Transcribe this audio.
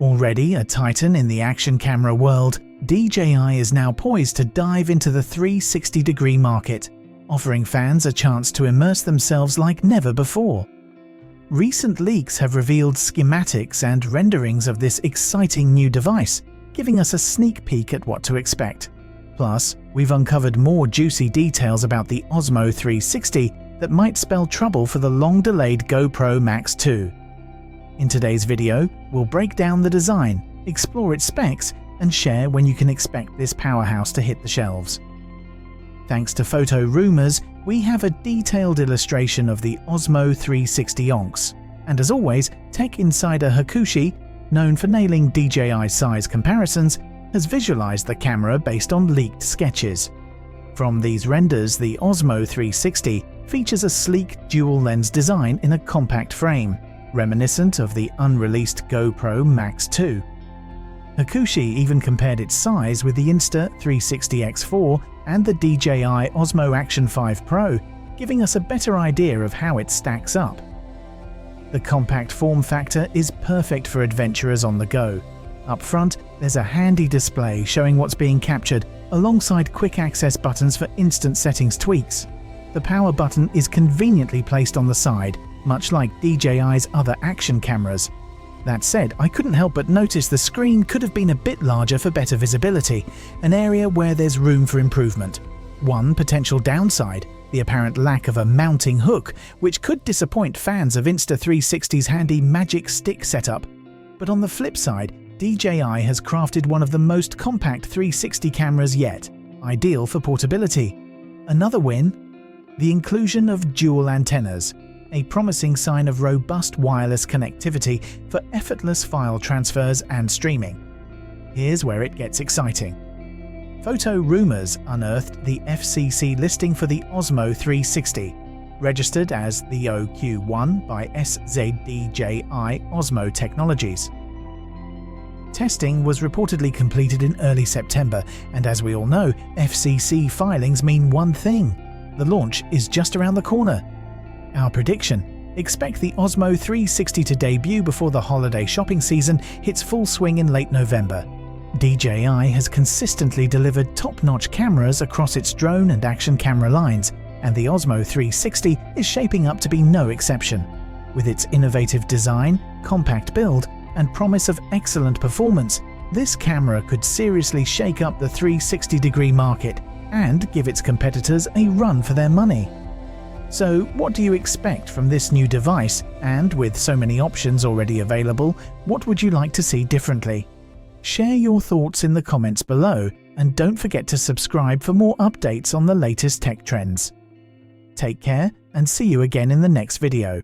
Already a titan in the action camera world, DJI is now poised to dive into the 360-degree market, offering fans a chance to immerse themselves like never before. Recent leaks have revealed schematics and renderings of this exciting new device, giving us a sneak peek at what to expect. Plus, we've uncovered more juicy details about the Osmo 360 that might spell trouble for the long-delayed GoPro Max 2. In today's video, we'll break down the design, explore its specs, and share when you can expect this powerhouse to hit the shelves. Thanks to Photo Rumors, we have a detailed illustration of the Osmo 360 Onx. And as always, tech insider Hakushi, known for nailing DJI size comparisons, has visualized the camera based on leaked sketches. From these renders, the Osmo 360 features a sleek dual-lens design in a compact frame, reminiscent of the unreleased GoPro Max 2. Hakushi even compared its size with the Insta360X4 and the DJI Osmo Action 5 Pro, giving us a better idea of how it stacks up. The compact form factor is perfect for adventurers on the go. Up front, there's a handy display showing what's being captured, alongside quick access buttons for instant settings tweaks. The power button is conveniently placed on the side, much like DJI's other action cameras. That said, I couldn't help but notice the screen could have been a bit larger for better visibility, an area where there's room for improvement. One potential downside, the apparent lack of a mounting hook, which could disappoint fans of Insta360's handy Magic Stick setup. But on the flip side, DJI has crafted one of the most compact 360 cameras yet, ideal for portability. Another win? The inclusion of dual antennas, a promising sign of robust wireless connectivity for effortless file transfers and streaming. Here's where it gets exciting. Photo Rumors unearthed the FCC listing for the Osmo 360, registered as the OQ1 by SZDJI Osmo Technologies. Testing was reportedly completed in early September, and as we all know, FCC filings mean one thing: the launch is just around the corner. Our prediction: expect the Osmo 360 to debut before the holiday shopping season hits full swing in late November. DJI has consistently delivered top-notch cameras across its drone and action camera lines, and the Osmo 360 is shaping up to be no exception. With its innovative design, compact build, and promise of excellent performance, this camera could seriously shake up the 360-degree market and give its competitors a run for their money. So, what do you expect from this new device, and with so many options already available, what would you like to see differently? Share your thoughts in the comments below, and don't forget to subscribe for more updates on the latest tech trends. Take care, and see you again in the next video.